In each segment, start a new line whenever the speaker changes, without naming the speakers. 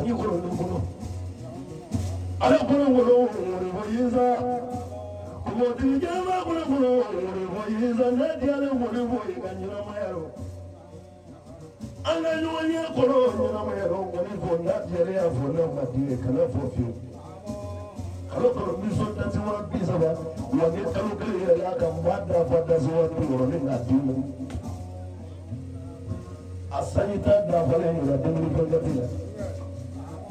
sanyi kolo ni kolo ale kolo kolo ko yinza ko ti jama kolo kolo ko yinza ne di ale kolo ko nganyira mayaro anga nyunya kolo nyira mayaro ko ni ko na jere ya fo na madire kala fo fi kalo kolo biso tati wa bisa ba wa ne kalo kale ya ka mbada fada zo wa turo ni ngadimu asayita da fale ni da demi ko gatila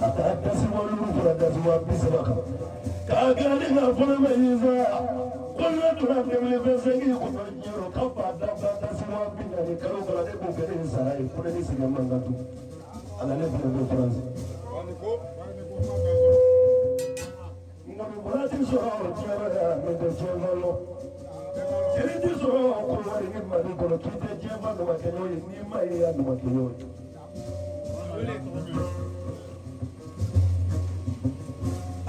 ata tasiwa lu ko da zuwa bisa ba ka ga ni na fole meyiza kono dura demi besengi ko jiro ka pa da tasiwa bi ni kalo kala de ko gere sarai ko ni siga mangatu ala ne ko do france ngam burati so tiara ya me de chemalo Kiriti soro ko wari ni mani ko kite jema no makenyo ni mai ya no makenyo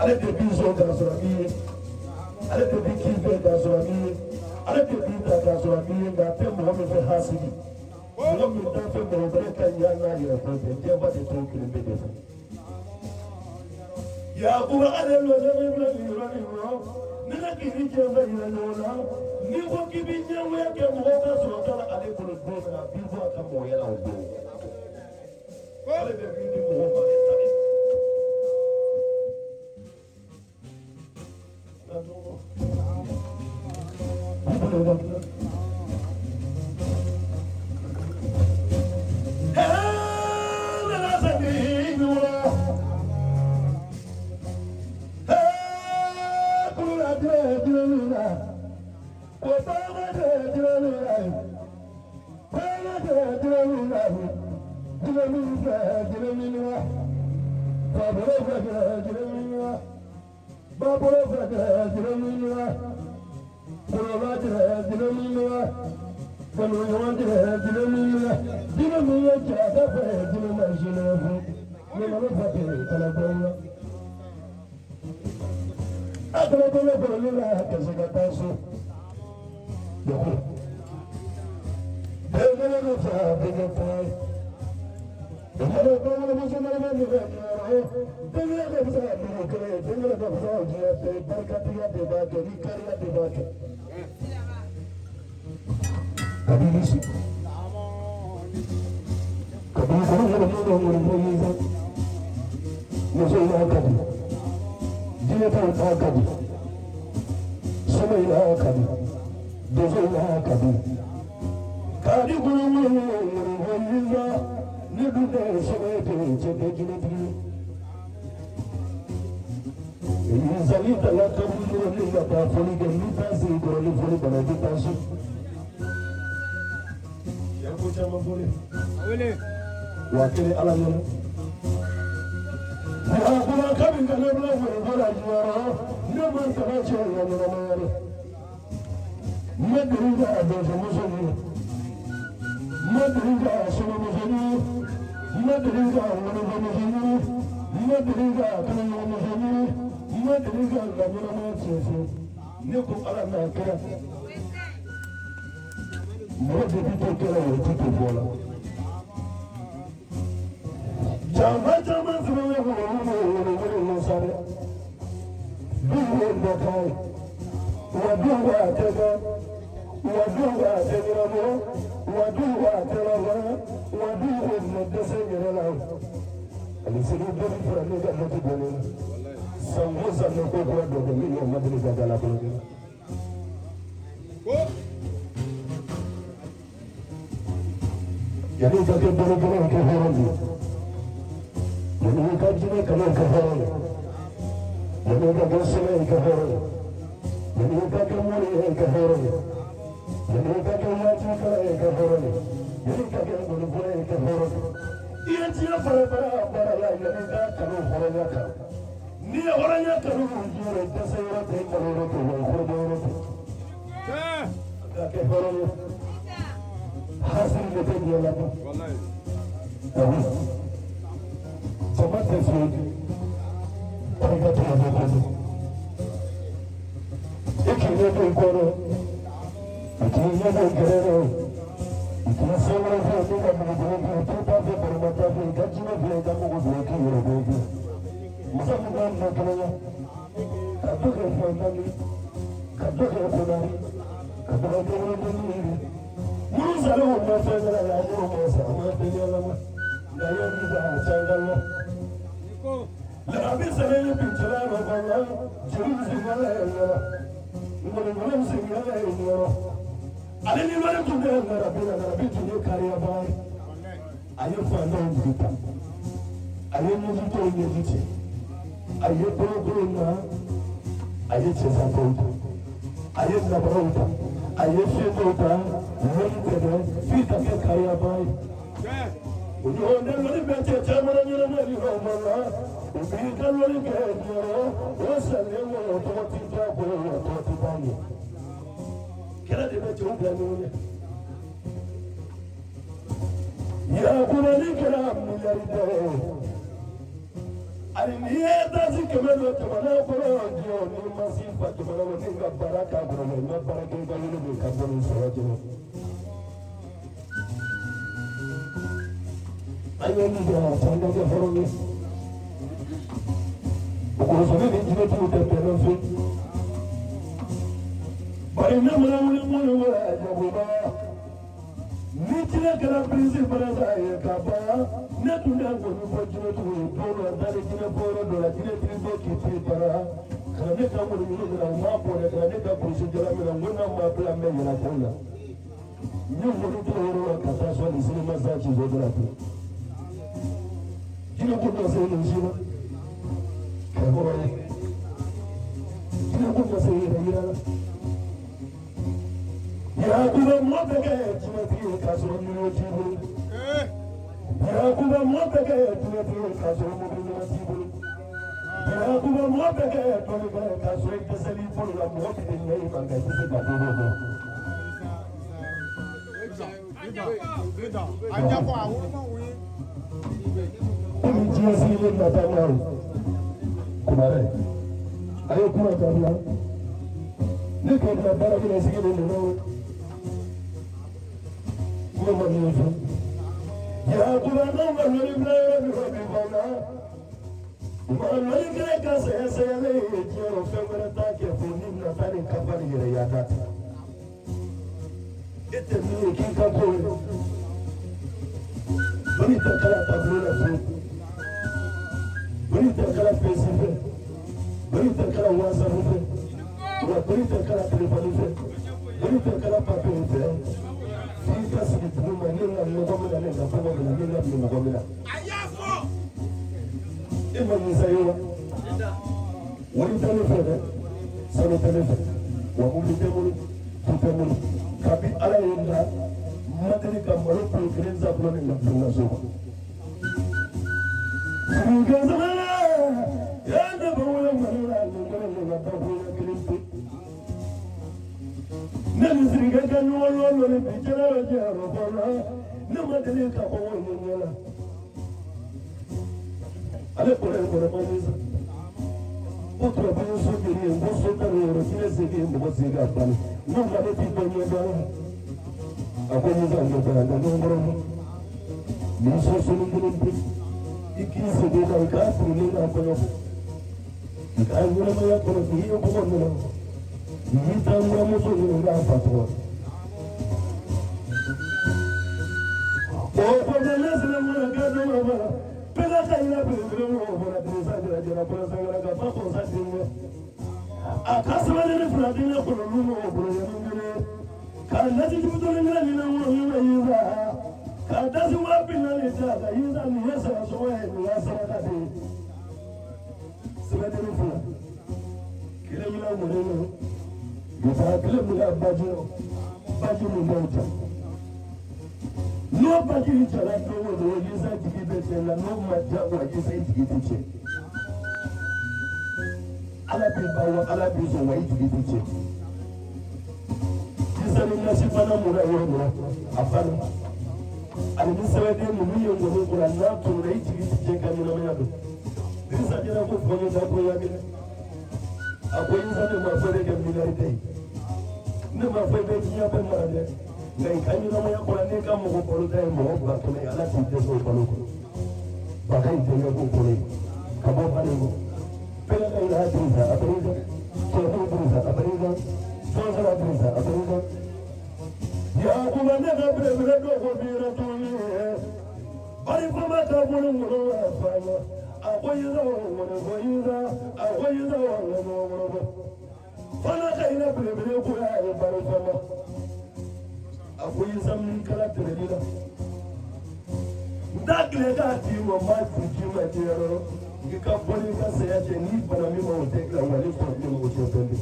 ale de bizo da sorami ale de bikive da sorami ale de bita da sorami da te mo me fe hasidi mo me da fe mo breka ya na ya ko de jema de to kirbe de ya ku ale lo de me ni ro nina kiri jema ila lola ni ko kibinya weke mo ka so kala ale ko do na bi ko ka mo ya o do ale be bi mo ma tani wakili ala yoro ya kuma kabin da ne bla fara yoro ne man ta ba ce ya ne ma yoro madringa da musulmi madringa sunu musulmi madringa wani musulmi madringa kana musulmi madringa da ne ma ce ne ko ala na kira mo de bito kira yo tito bola Jama zuru wuri sare biwe bakai waduwa tega waduwa tegramo waduwa terama waduwa medese yerela ali sigi dori fura ne ga moti bone sangoza no ko ko do mi no madri ga gala bone ko yani ka ke bone bone ke horandi yani ka jine kana ka horandi yani ka gosele ka horandi yani ka ke mori ka horandi yani ka ke yati ka horandi yani ka ke bone bone ka horandi iya tiya para para la yani ka kana horanya ka ni horanya ka ru jure ta sai wa ta ka ro to wa ko do ro ka ke horanya hasil ne te dia la wallahi tomate fruit para to wa ko ikine ko koro ikine ko kero ikine se wa ko ka mo ko to ta se por mata se ka chino se ka mo ko ke yorogogo musamuga nakana kadoke fondani kadoke konari kadoke wondani muzalo mafanga ya musa amapenyalama ngayo biza changalo la bisale pinchara baba jumzi ngala ngolo ngala ngala ale ni wale tunde ngara bila ngara bitu kariya bai ayo fanda ngita ayo muzito ngiti ayo boro na ayo cheza tonto ayo nabarota ayo shedota ngite fita ke kariya bai unyonde wali bete chamara nyira mari romala ubika wali bete wasale mo to tita ko to tibani kila de bete ubani ya kuna nikira muyaride ali nienda zikemelo tumana koro ndio ni masifa tumana ninga baraka bro na baraka ngalo ni kaboni sawaje ayo ni ya tanda ke horoni ko so ni jine tu te pelo fi bari na mala wala wala jabuba Nitile kala prisi baraza ya kaba netunda ngoni fojino tu dono dale jine boro dola jine tribo kiti para kane ka ngoni ngoni na mapo ne kane ka prisi jara mina ngona mapla me yana tona ngoni tu horo kata so ni sini mazachi zodra tu jine kuna se ni jina kabora jine kuna se ira ya kuba mwapeke tunatiye kasoro mwotibulu ya kuba mwapeke tunatiye kasoro mwotibulu ya kuba mwapeke tunatiye kasoro iteseli bulu la mwotibulu na imanga itese kabobo
Ajapo awumo wi
kumijia sile natanao kumare ayo kuma tabia niko na bara bila sigile ndio Mama nifu ya kuna nonga lori blaya ni bana mama lori kile kase yale yero fengere take funi na tani kafani yere ya data ete ni kinka ko bani takala tabula fu bani takala pesife bani takala whatsapp fe bani takala telefoni fe bani takala papier fe kasi kuma nina mngomela nenda kwa nina nina mngomela ayafo ema nisayo wali telefone sano telefone wa muli temuli tutemuli kabi ala yenda materi kamaro progrenza plani na tunazo ngazana yanda bawo manura ngomela na bawo kilimpi nani zinga kanu wolo ni bijara wajaro bona namadele ka ko nyela ale kore maniza otro bayo so diri ngoso taro kile zege mbo zega bani no ngale ti ko nyeba akoniza ngeba na ngoro ni so so ngulumpi ikise de ka ka puli na kono ka ngoro ma ya kono hiyo ko ngono Nitangwa muso nga fatwa Opo de lesle mwana gado mama Pela kaila pele mwana Tresa jira jira pela sangara Gapa konsa dinga Akaswa nene fradine kono lumo Obro yanungene Kandazi jibutole nila nina mwana yuza Kandazi wapi nani jaga Yuza ni yesa ya sowe ni yasa wakati Sebedeni fula Kile mila mwana Mufakile mula bajiro mmoja. No bajiri chala towo no yiza jigibete la no maja wa yiza jigibete. Ala biba wa ala bizo wa jigibete. Yiza ni nasifana mura yono afana. Ali nisawede mumiyo ngono kula na to na jigibete kanyo na yado. Yiza jira ko fonyo da ko yagene. Akwai yiza ne mafere ke milarite. Ne ma fe be kiya be marade ngai kanyi na moya ko ne ka mo ko polo dai mo ba to ne ala ti de so polo ko Pakai dia boleh. Kamu paling. Pernah ila berita apa itu? Kalau berita apa itu? Soal berita apa itu? Ya aku mana tak berbeza kau berita tu. Bari kuma tak boleh mula apa? Aku itu orang. Fana kaina berbeza kau yang baru sama. Aku itu sambil kalah terjadi. Tak legati mama kujima jero ngika boli kasaya jeni bana mi mo tekla wali problem mo chotende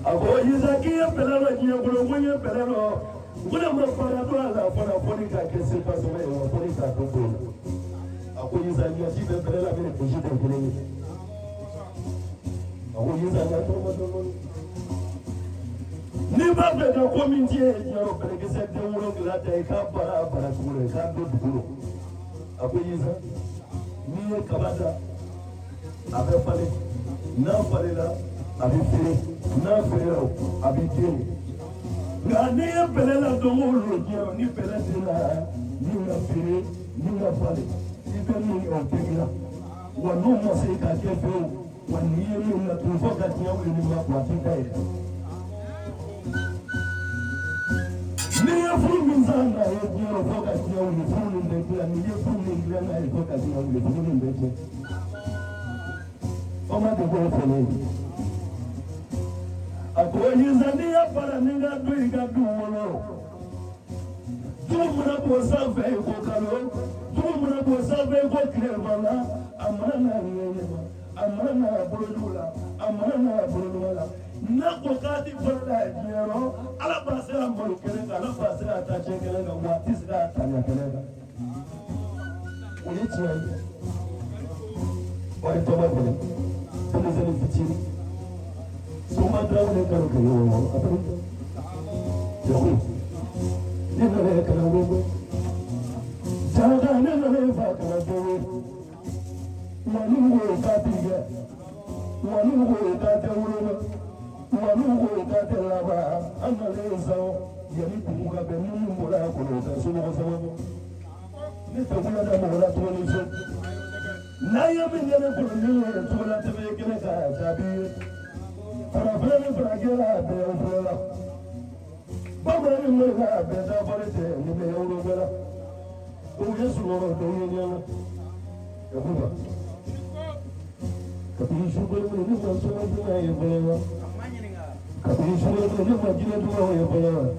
abo yizaki pelalo nyi gulo munye pelalo ngula mo para do ala para boli ka kese paso me mo boli ka do boli abo yizaki ati be pelala me ko jide kele abo yizaki to mo do ni ba be da community yaro bele ke se de wuro la tay ka para kure ka do duro akwai yiza ni e kabada abe pale na pale la abi fere na fere abi tene na ni e bele la do wuro yaro ni bele de la ni na fere ni na pale ni be ni o tegila wa no mo se ka ke fe wa ni e ni na tu fo ka tiya wuri ni ma kwa ti dai ni ya furu nzanga ye jiro foka tiya uli furu ndekula ni ye furu ndekula ye foka tiya uli furu ndekula oma de go fele ako yizani ya para ninga duiga duwolo tumuna bo salve ko kalo tumuna bo salve ko kremala amana yema amana bolula amana bolula nako kati fara jero ala pasera molu kele ala pasera ta chekele ga watis ga tanya kele ga ulichi ai wali toba kele tele zeli pichiri suma draune karo kele wo apari yoku ni nare kala wo jaga ne nare fa kala do wani wo kati ga wani wo kati wo Walugo kate laba analeza yali kumuga be mungu mbola kono ta sumo ko sababu ne to kula da mbola to ni so na yabe ne ko ni to la te be kene ka tabi para frene para gera be o frola baba ni mo ga be da bore te ni be o bela o yesu lo do ni ni ya buba kapi shugo ni so so na ye bela Kapiri shule tu ni majina tu wa ya bala.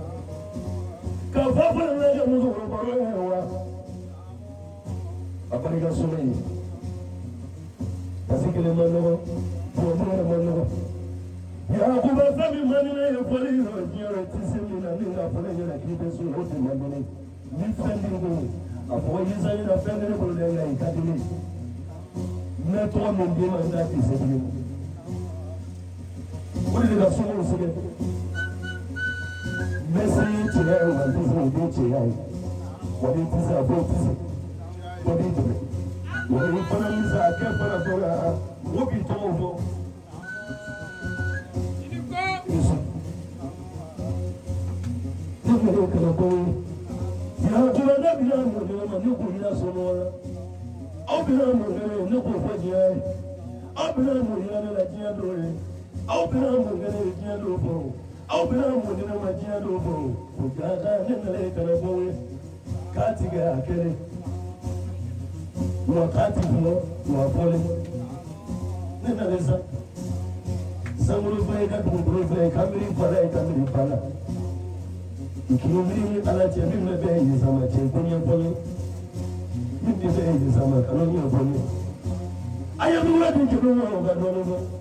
Kafafa na ya muzo ko baro ya wa. Apani ka shule ni. Asikele manogo, tuombe manogo. Ya kuba sabi manina ya pali ro jiro tisemi na ninga pale ya kibe so wote mandene. Ni fendi ngo. Apo yiza ni na fendi ko le ya ikadili. Na to mo ndima ndati sebi. What did I say? Messi to her and this will do to her. What it is about this? What it is? What it is? I can't find a dollar. What it over? Look at it, can I go? You have to let me know when you put it as a more. I'll be on the no for you. I'll be on the I'll be on the Giano. I'll be on the Giano. Uganda and the lake and a boy. Katiga, Kelly. You are cutting, you are falling. Then there is a some will break up with break, coming for a coming pala. If you really allow you to be a summer change on your body, you be a summer on your body. I am ready to go over.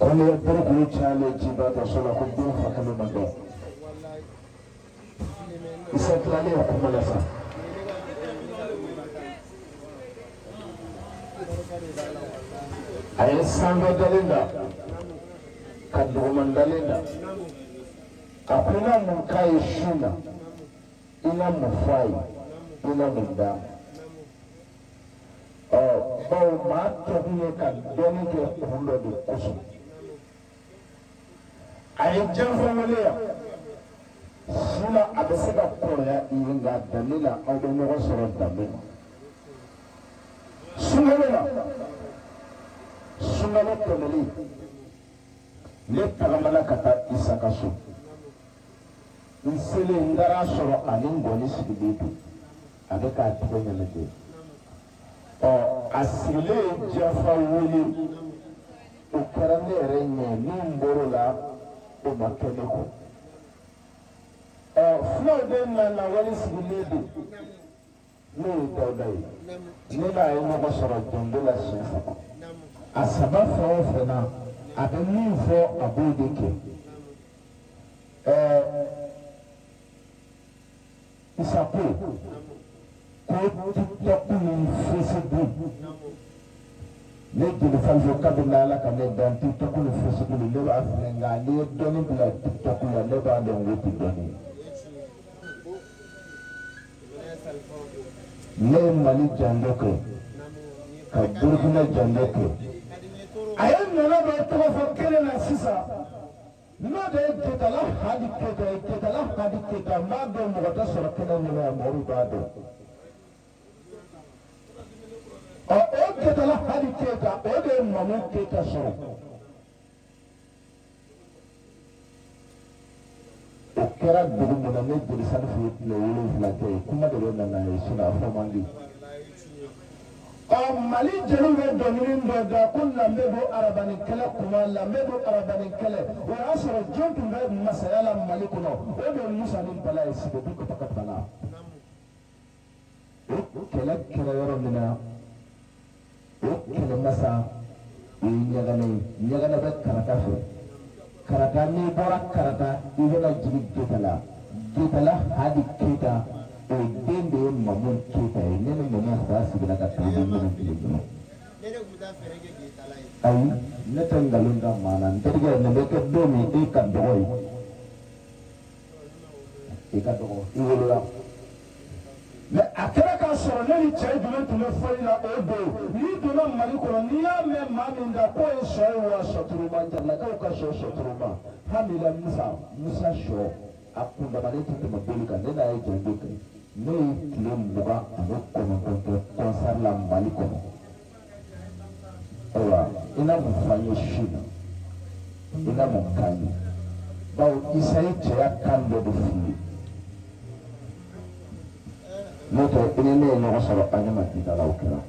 Only a very good challenge about the solar could do for Kamamanda. It's a plan of Kumalasa. I am Sandra Dalinda, Kaduman Dalinda, Kapuna Mukai Shuna, Ina Mufai, Ina Munda. bawo maa tobi ye ka dɔɔni kɛ kun dɔ de kosɔn a ye janfa wale yan sila a bɛ se ka kɔrɔya i ye nka danbe la aw bɛ ɲɔgɔn sɔrɔ danbe la sunkalo la sunkalo tɛmɛlen ne tagamana ka taa Isaka so n selen n taara sɔrɔ ani ngɔni sigilen don a bɛ k'a tigɛ ɲɛnajɛ a sigilen janfa wele o kɛra ne yɛrɛ ɲɛ min bɔr'o la o ma kɛ ne kɔ fulaw de nana wale sigilen don n'o ye Dawuda ye ne n'a ye ɲɔgɔn sɔrɔ jɔnjo la siɲɛ 3 a 3 fɛn o fɛn na a bɛ min fɔ a b'o de kɛ Isako ko TikTok ni Facebook ne jeli falfo kabila Ala ka ne dan TikTok ni Facebook ne b'a filɛ nka n'i ye dɔnni bila TikTok la ne b'a dɔn o tɛ dɔnni ye ne ye Mali janjo kɛ ka Burukina janjo kɛ a ye nana dɔ tɔgɔ fɔ kelen na sisan n'o de ye Ketala Hadi Keta ye Ketala Hadi Keta n b'a dɔn mɔgɔ tɛ sɔrɔ kɛnɛ min na yan mɔgɔw b'a dɔn o Ketala Hadi Keta o de ye Mamu Keta sɔrɔ o kɛra dugu min na ne jeli sani fɛ tile 7 kɛ ye kuma de bɛ nana ye sinɔn a fɔ man di Mali jeliw bɛ dɔnkili dɔ da ko lambe don arabani kɛlɛ kuma lambe don arabani kɛlɛ o y'a sɔrɔ jɔn tun bɛ masaya la Mali kɔnɔ o de ye Musa ni Bala ye Sidibe ka Bala o kɛlɛ kɛra yɔrɔ min na o kɛlɛmasa o ye Ɲagana bɛ Karata fɛ Karata n'i bɔra Karata i bɛna jigin Getala Hadi Keta o den de ye Mamu Keta ye ne ni Mamu fa sigira ka taa ɲɔgɔn tile kɔnɔ ayi ne tɛ nkalon da maa na n terikɛ nin bɛ kɛ don min e ka dɔgɔ ye i wolola mais a kɛra k'a sɔrɔ ne ni cɛ jumɛn tun bɛ fɔli la o don n'i donna Mali kɔnɔ n'i y'a mɛn maa min da k'o ye sɔ ye wa sɔturuba jaralakaw ka sɔturuba Hamila Musa sɔ a kundamalen tɛ tɛmɛ boli kan ne n'a ye janjo kɛ ne ye tile 29 kɛ concert la Mali kɔnɔ ayiwa i na mun fɔ an ye su in na i na mun k'an ye bawo Isa ye cɛya kan dɔ de f'i ye n'o tɛ i ni ne ye ɲɔgɔn sɔrɔ an ɲɛma Kita la o kɛra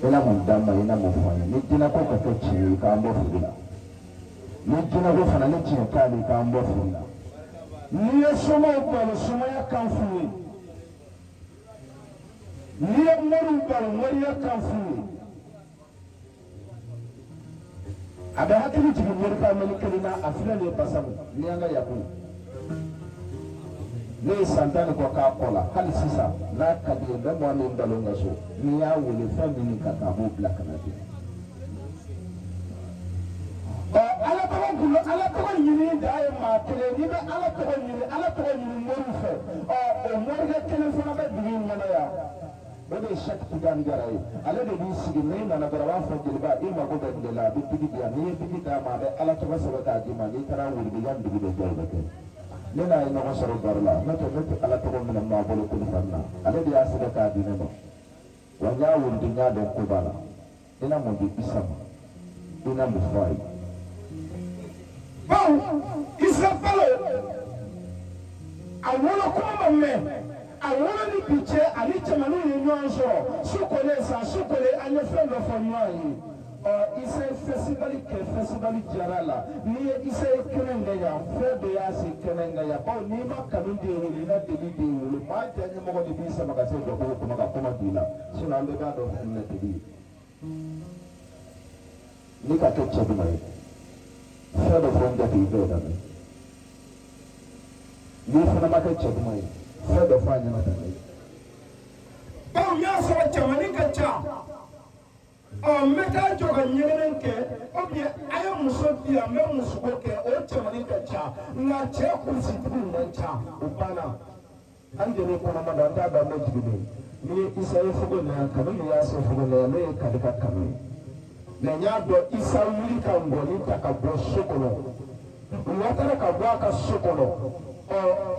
i na mun d'an ma i na mun fɔ an ye ni jinɛko ka kɛ tiɲɛ ye k'an bɔ fili la ni jinɛko fana ni tiɲɛ t'ale k'an bɔ fili la n'i ye somaw balo somaya kan f'u ye n'i ye moriw balo moriya kan f'u ye a bɛ hakili jigin morika mɛli kelen na a filɛ nin ye Basamu ni an ka Yakubu ne ye san 10 kɔ k'a kɔ la hali sisan n'a ka di ye n bɛ mɔgɔ min balo n ka so n'i y'a wele fɛn min ka taa a b'o bila ka na di Ala tɔgɔ ɲini da ye maa kelen n'i bɛ Ala tɔgɔ ɲini moriw fɛ o morikɛ kelen fana bɛ dugu in kɔnɔ yan o de ye Sɛki Tidiane Jara ye ale de b'i sigi n'i nana dɔrɔn a b'a fɔ jeliba i mago bɛ nin de la a bɛ digi di yan n'i ye digi d'a ma a bɛ Ala tɔgɔ sɛbɛn k'a d'i ma n'i taara wuli yan dugu de jɔ o bɛ kɛ ne n'a ye ɲɔgɔn sɔrɔ baro la n'o tɛ ne tɛ Ala tɔgɔ minɛ maa bolo téléphone na ale de y'a sɛbɛn k'a di ne ma wa n y'a wuli n y'a dɔn ko b'a la i na mun di Isa ma i na mun fɔ a ye bawo Isa falo a wolo kuma ma mɛn a wolo ni bi cɛ ani cɛmanninw ye ɲɔgɔn sɔrɔ su kolen an ye fɛn dɔ fɔ ɲɔgɔn ye Isa ye festival kɛ festival diyara la n'i ye Isa ye kɛnɛ in kɛ yan fɛn bɛɛ y'a se kɛnɛ in kɛ yan bawo n'i ma kanu de wele i na deli de wele maa jɛ ɲɛmɔgɔ de b'i sama ka se dɔ bolo kɔnɔ ka kuma b'i la sinon an bɛɛ b'a dɔn fɛn na deli ye n'i ka kɛ cɛ duman ye fɛn dɔ fɔ n jate i bɛɛ lamɛn n'i fana ma kɛ cɛ duman ye fɛn dɔ fɔ a ɲɛna tan ye bawo n y'a sɔrɔ cɛmannin ka ca n bɛ taa jɔ ka ɲɛgɛnɛ kɛ ou bien a ye muso di yan n bɛ musogo kɛ o cɛmannin ka ca nka cɛ kulisitigiw man ca o banna an jɛlen kɔnɔma na an t'a dɔn an bɛ jigin de ni isa ye fugo na kanu ni ya se fugo na ne kadika kanu na nya do isa wuli ka ngoni ta ka bo sokono watara ka bo aka sokono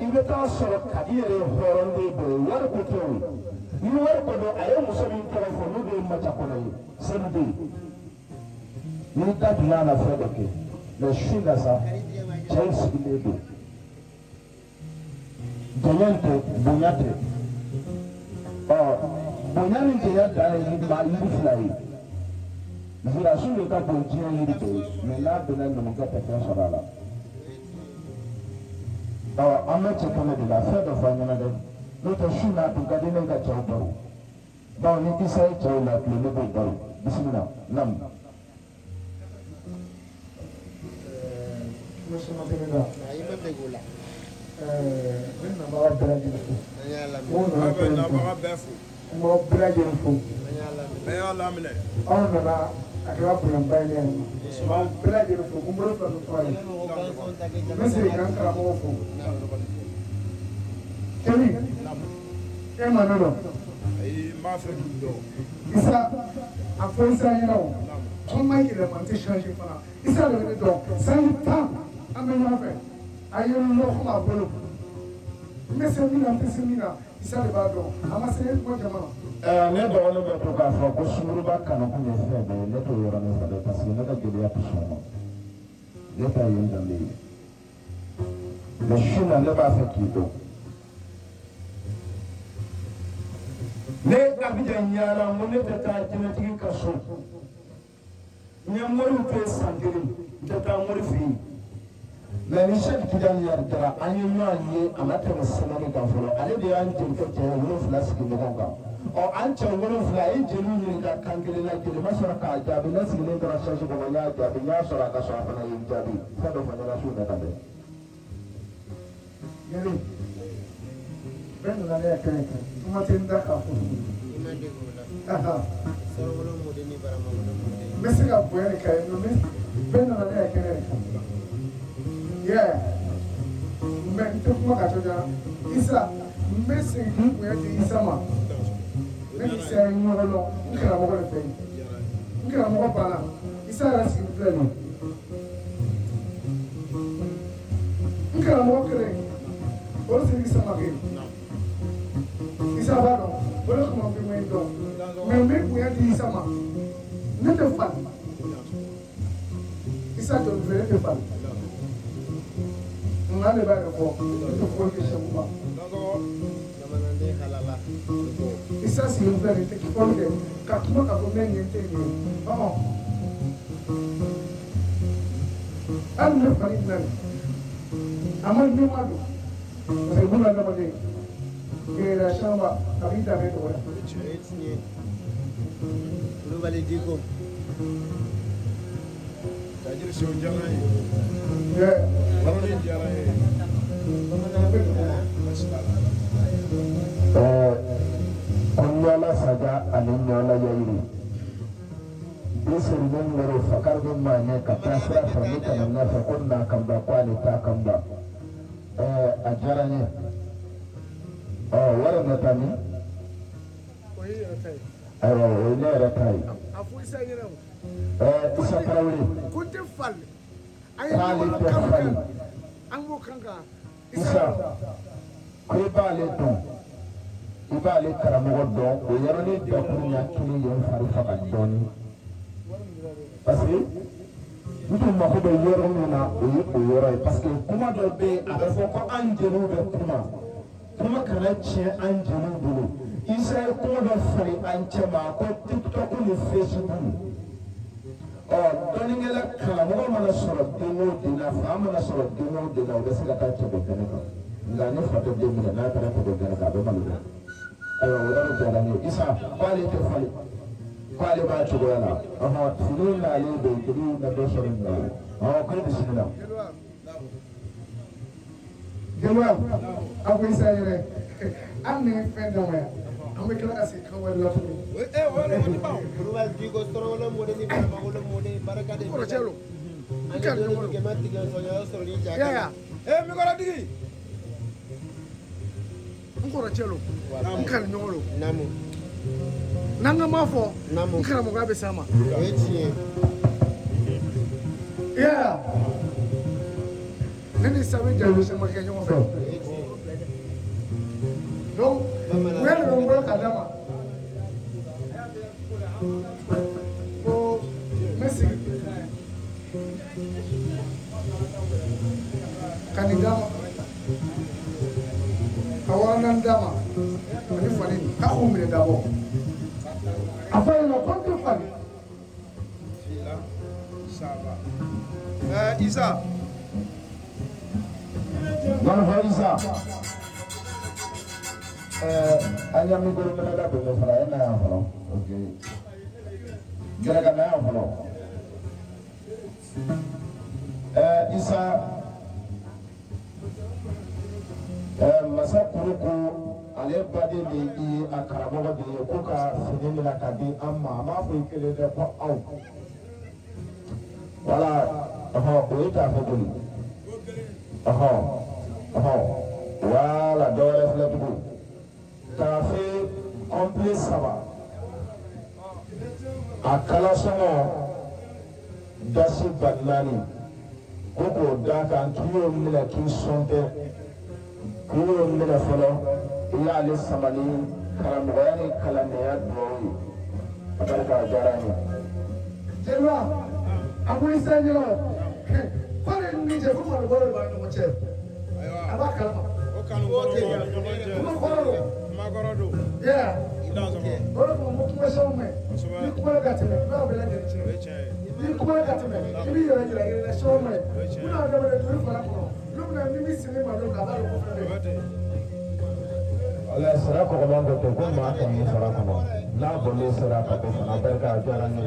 ibe ta soro kadire horonde bo war ko to ni war ko do ayo musabi telefonu de macha kono yi sende ni ta dulana fedoke le shinda sa chelsea ledo Jayante Bunyate Bunyani Jayanta is my fly. Zira Sulu Tapo Jay, may not be named to get a French. I'm not checking it, I said of one another. Not a shoe not to get in a child. Now, it is a child like you never go. Bismillah, Nam. Ne dɔgɔnin bɛ to k'a fɔ ko sunkuruba kanu kun ye fɛn bɛɛ ye ne t'o yɔrɔnin fɔ dɛ parce que ne ka jeliya tɛ sɔn ma ne ta ye n danbe ye mais su na ne b'a fɛ k'i dɔn ne Abidjan Yara n ko ne tɛ taa jɛnɛtigi ka so n ye moriw to yen san kelen n tɛ taa mori fɛ yen mais ni Cheikh Tidiane Yara Jara an ye ɲɔgɔn ye a ma tɛmɛ semaine kan fɔlɔ ale de y'an jelikɛ cɛ 7 sigi ɲɔgɔn kan an cɛ 7 a ye jeliw ɲininka kan kelen na jeli ma sɔrɔ k'a jaabi ne sigilen tora chaise kɔnɔ n y'a jaabi n y'a sɔrɔ a ka so a fana ye n jaabi fɛn dɔ fɔ ɲɛna su bɛɛ ka bɛn. Yɛrɛ bɛɛ nana ne yɛ kɛnɛ kan kuma tɛ n da k'a fɔ. N bɛ se ka bonya de k'a ye bɛɛ nana ne yɛ kɛnɛ de kan. Mɛ n tɛ kuma ka to ja Isa n bɛ segin k'i bonya di Isa ma ne ni Isa ye ɲɔgɔn dɔn n karamɔgɔ de fɛ yen n karamɔgɔ banna Isa yɛrɛ sigi filɛ nin n karamɔgɔ kelen o de sigi Isa ma kɛ Isa b'a dɔn o de kuma bɛ mɛn dɔn mɛ n bɛ bonya di Isa ma ne tɛ fali Isa jɔn filɛ ne tɛ fali. Nale ba ko to ko ke shamba isa si mbere te kiponde ka kuma ka gomenye tene an ne fari nan amal ni wadu sai bula da bade ke da shamba abita be to ru bale diko tajir si onjana Kunyala saja ani nyala yairi. Bisir nyere fakar bin manye kapasra famita na fakunda kamba kwani ta kamba. Ajaranye. Wara natani. Ayo, ile ratai. Afu isa yira. Isa tarawli. Kunte fal. Ayo fal. Ango kanga. Isa. Ko bale don. Ibale karamɔgɔ dɔn o yɔrɔnin dakurunya kelen ye n fari faga dɔɔnin parce que n tun mako bɛ yɔrɔ min na o ye o yɔrɔ ye parce que kuma dɔ bɛ yen a bɛ fɔ ko an jeliw bɛ kuma kana tiɲɛ an jeliw bolo Isa ye kuma dɔ fari an cɛ ma ko TikTok ni Facebook dɔnnikɛla karamɔgɔ mana sɔrɔ den o den na fa mana sɔrɔ den o den na o bɛ se ka taa cɛ dɔ kɛnɛ kan nka ne fa tɛ den minɛ n'a taara cɛ dɔ kɛnɛ kan a bɛ malo dɛ. Ayo, orang jalan ni. Isa, balik ke balik. Balik baca bola. Sini lalu jadi nabi sering. Kau di sini lah. Jemaah, apa Isa ini? Ane fendam ya. Kami kena kasih kawan lalu.
Wala mo ba? Ruwal di ko storo wala mo ni para magulo mo ni para ka din.
Kau celo.
Ikan mo ke mati kan sonya storo ni jaga.
Ya.
Mi ko digi.
nkɔrɔ cɛ lo n kari ɲɔgɔn lo
Namu.
n'an ka ma fɔ
Namu.
n karamɔgɔya bɛ s'a ma
O ye tiɲɛ ye.
yeah ne ni Sami Jalo se ma kɛ ɲɔgɔn fɛ
O ye tiɲɛ ye.
donc u yɛrɛ de bɛ n bolo k'a d'a ma ko n bɛ sigi ka nin d'a ma ka 400 d'a ma ani fani k'a k'o minɛ d'abord a fɔ yen nɔ ko n tɛ fani
Fila. Saba. Isa.
Mana Isa. Anya mi guru mana da benda fara ena yang fara. Okay. Gara-gara yang fara. Isa. Masa kuruku ale bade de I akaramogo de ko ka fini mina ka di amma ma fo ikele de ko aw. Wala o ita fo boli. Wala dɔwɛrɛ filɛ tugun k'a se kɔnpile 3 a kala sɔngɔ dasi ba 4 ko k'o da kan k'i y'o minɛ k'i sɔn tɛ k'i y'o minɛ fɔlɔ I y'ale sama ni karamɔgɔya ni kalandenya duwawu ye a barika a diyara n ye.
Jeliba a ko Isa ɲɛna fari ni cɛ ko mɔgɔ de b'a ɲɔgɔn cɛ a b'a kalama
O kanu ko tɛ yan.
kuma kɔrɔ don
Kumakɔrɔ don.
yeah
I t'a sɔrɔ.
o de kama mo kuma sɛw mɛn ni kuma ka tɛmɛ i b'a bɛɛ lajɛlen
O ye
tiɲɛ
tiɲɛ ye.
ni kuma ka tɛmɛ I b'i yɛrɛ yira yɛrɛ sɛw mɛn n bɛna daminɛ joli fara kɔnɔ n'u bɛna ni min sigi ma don k'a b'a dɔn ko fɛn
O
bɛ
ye ten.
Ala sara kɔgɔman dɔ tɛ ko maa kan ye sara kɔnɔ n'a bɔlen sera ka bɔ fana barika a diyara n ye.